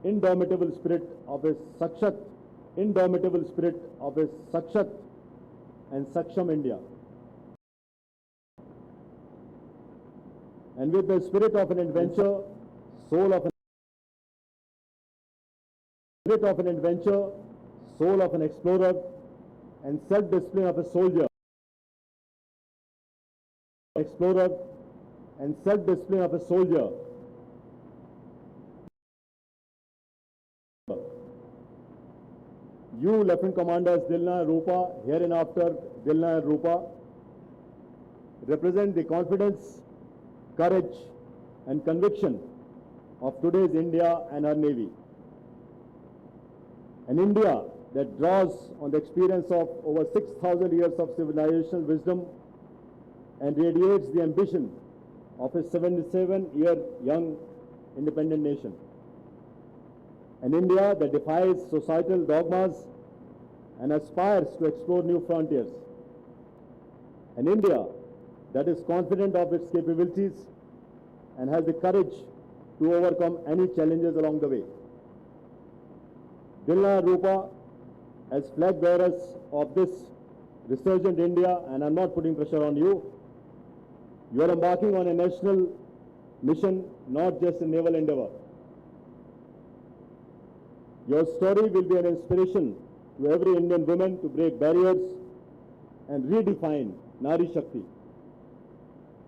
indomitable spirit of his Sakshat, indomitable spirit of his Sakshat and Saksham India. And with the spirit of an adventure, soul of an explorer, and self-discipline of a soldier, You, Lieutenant Commanders Dilna and Rupa, hereinafter Dilna and Rupa, represent the confidence, courage, and conviction of today's India and her Navy. An India that draws on the experience of over 6,000 years of civilizational wisdom and radiates the ambition of a 77-year young independent nation. An India that defies societal dogmas and aspires to explore new frontiers. An India that is confident of its capabilities and has the courage to overcome any challenges along the way. Dilna and Rupa, as flag bearers of this resurgent India, and I'm not putting pressure on you, you are embarking on a national mission, not just a naval endeavor. Your story will be an inspiration to every Indian woman to break barriers and redefine Nari Shakti.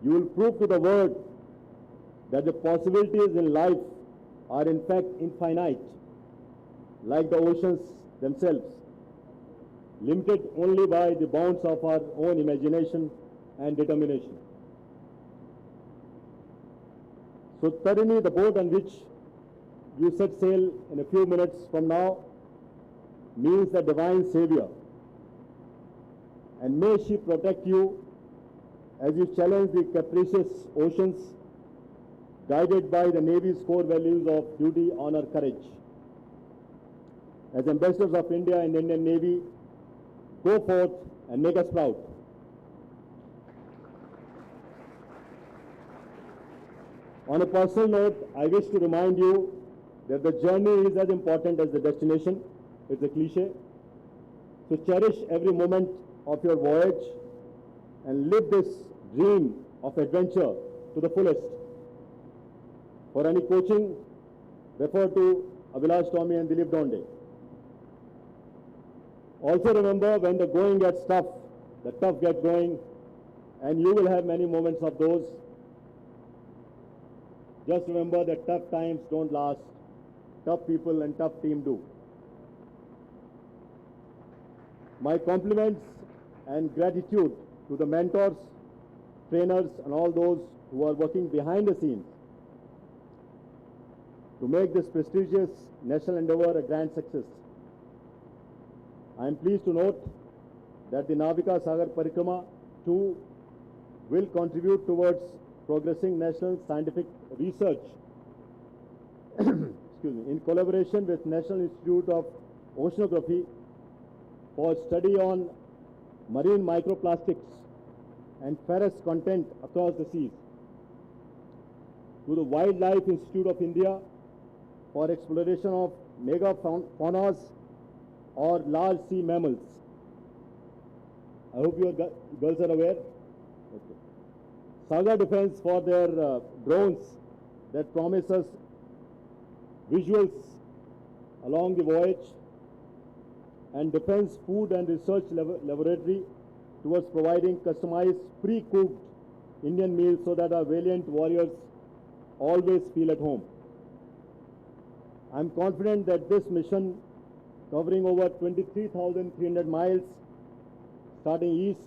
You will prove to the world that the possibilities in life are in fact infinite, like the oceans themselves, limited only by the bounds of our own imagination and determination. So Tarini, the boat on which you set sail in a few minutes from now, means the divine savior. And may she protect you as you challenge the capricious oceans, guided by the Navy's core values of duty, honor, courage. As ambassadors of India and the Indian Navy, go forth and make us proud. On a personal note, I wish to remind you that the journey is as important as the destination. It's a cliche. So cherish every moment of your voyage and live this dream of adventure to the fullest. For any coaching, refer to Abhilash Tommy and Dilip Donde. Also remember, when the going gets tough, the tough get going, and you will have many moments of those. Just remember that tough times don't last. Tough people and tough team do. My compliments and gratitude to the mentors, trainers, and all those who are working behind the scenes to make this prestigious national endeavor a grand success. I am pleased to note that the Navika Sagar Parikrama too will contribute towards progressing national scientific research in collaboration with National Institute of Oceanography for study on marine microplastics and ferrous content across the seas, to the Wildlife Institute of India for exploration of megafaunas or large sea mammals. I hope you girls are aware. Okay. Saga Defense for their drones that promise us visuals along the voyage, and Defense Food and Research Laboratory towards providing customized pre-cooked Indian meals so that our valiant warriors always feel at home. I am confident that this mission, covering over 23,300 miles, starting east,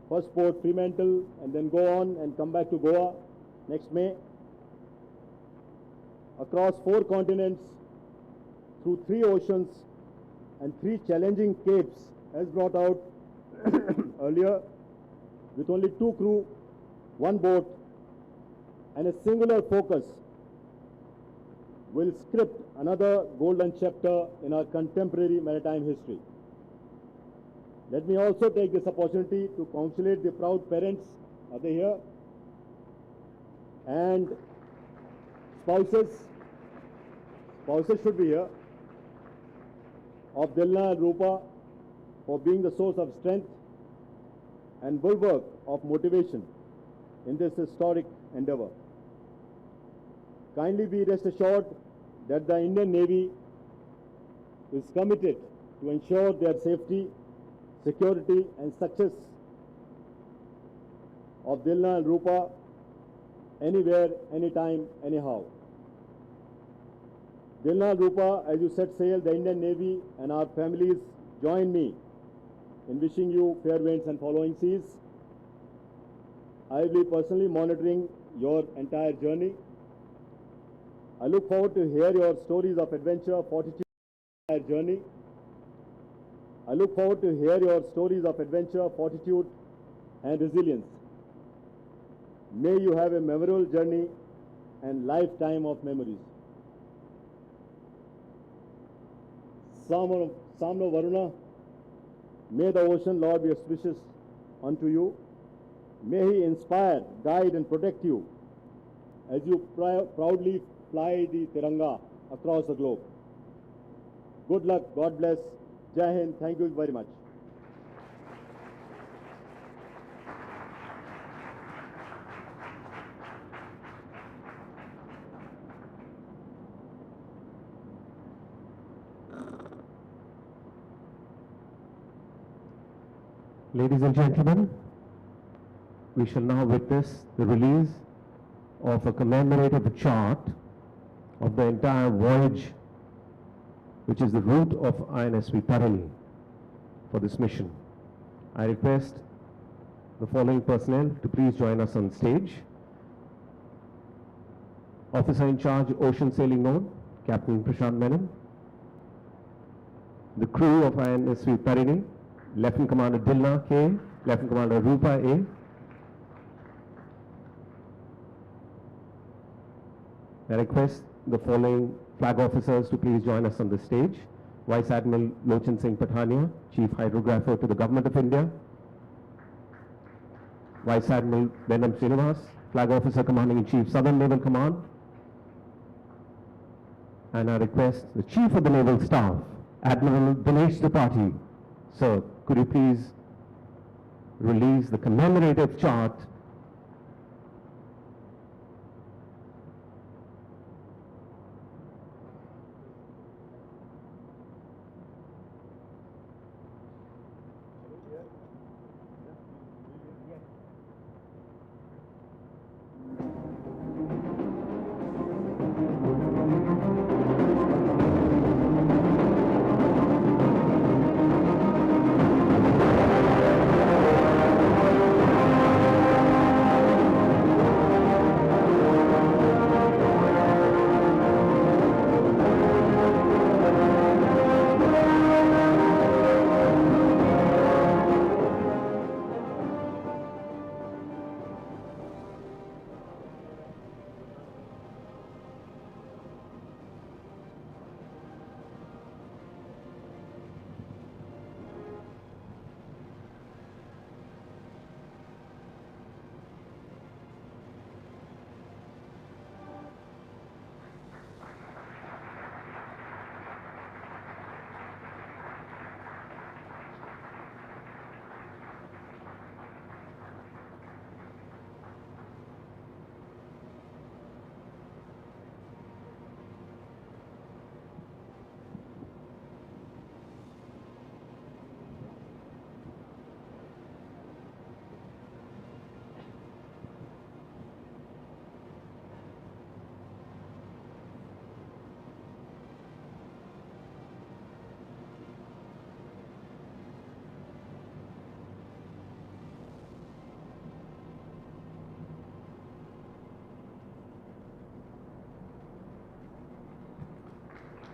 first port Fremantle, and then go on and come back to Goa next May, across 4 continents, through 3 oceans and 3 challenging capes, as brought out earlier, with only 2 crew, 1 boat, and a singular focus, will script another golden chapter in our contemporary maritime history. Let me also take this opportunity to congratulate the proud parents, are they here? And spouses spouses should be here, of Dilna and Rupa for being the source of strength and bulwark of motivation in this historic endeavor. Kindly be rest assured that the Indian Navy is committed to ensure their safety, security and success of Dilna and Rupa anywhere, anytime, anyhow. Dilna and Rupa, as you set sail, the Indian Navy and our families join me in wishing you fair winds and following seas. I will be personally monitoring your entire journey. I look forward to hear your stories of adventure, fortitude, and journey. I look forward to hear your stories of adventure, fortitude, and resilience. May you have a memorable journey and lifetime of memories. Samno Varuna, may the ocean Lord be auspicious unto you. May he inspire, guide and protect you as you proudly fly the Tiranga across the globe. Good luck, God bless, Jai Hind, thank you very much. Ladies and gentlemen, we shall now witness the release of a commemorative chart of the entire voyage, which is the route of Insv Tarini for this mission. I request the following personnel to please join us on stage. Officer in charge, Ocean Sailing Node, Captain Prashant Menon. The crew of Insv Tarini, Lieutenant Commander Dilna K, Lieutenant Commander Rupa A, I request the following flag officers to please join us on the stage. Vice Admiral Lochan Singh Pathania, Chief Hydrographer to the Government of India. Vice Admiral Benam Srinivas, Flag Officer Commanding in Chief, Southern Naval Command. And I request the Chief of the Naval Staff, Admiral Dinesh Tripathi. Sir, could you please release the commemorative chart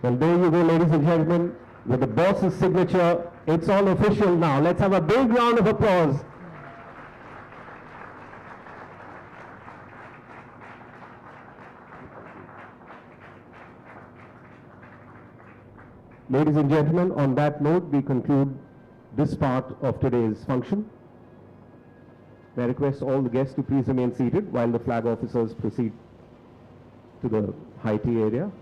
Well, there you go, ladies and gentlemen, with the boss's signature. It's all official now. Let's have a big round of applause. Ladies and gentlemen, on that note, we conclude this part of today's function. May I request all the guests to please remain seated while the flag officers proceed to the high tea area.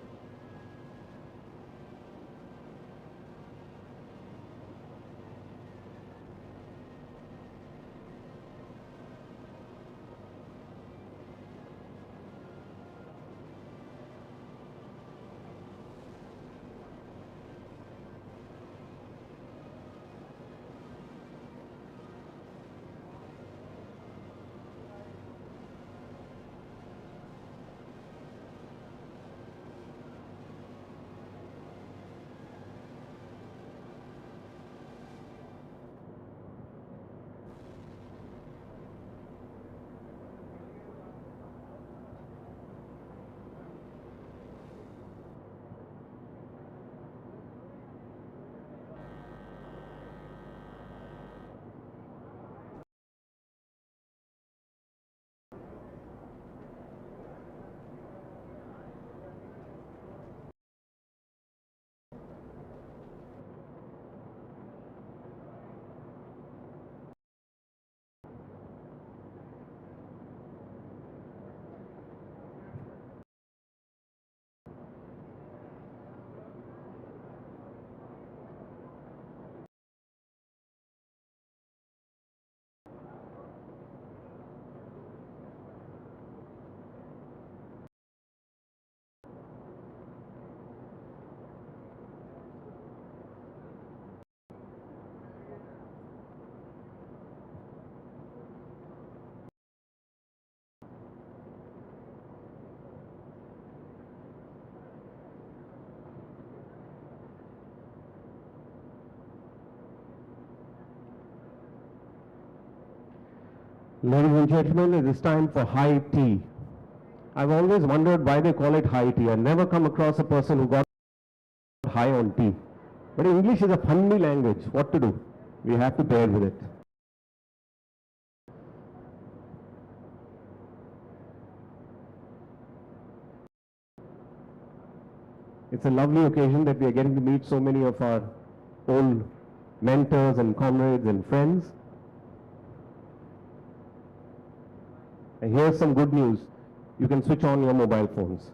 Ladies and gentlemen, it is time for high tea. I've always wondered why they call it high tea. I've never come across a person who got high on tea. But English is a funny language. What to do? We have to bear with it. It's a lovely occasion that we are getting to meet so many of our old mentors and comrades and friends. And here's some good news. You can switch on your mobile phones.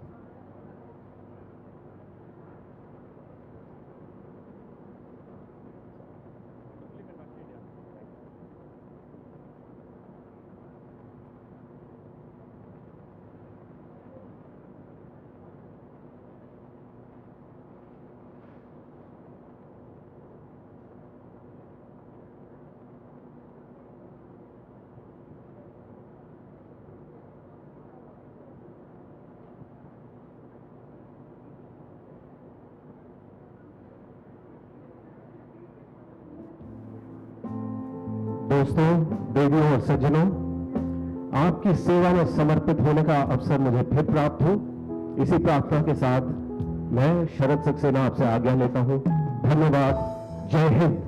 दोस्तों, देवियों और सज्जनों, आपकी सेवा में समर्पित होने का अवसर मुझे फिर प्राप्त हो। इसी प्रार्थना के साथ मैं शरद सक्सेना आपसे आज्ञा लेता हूं। धन्यवाद। जय हिंद।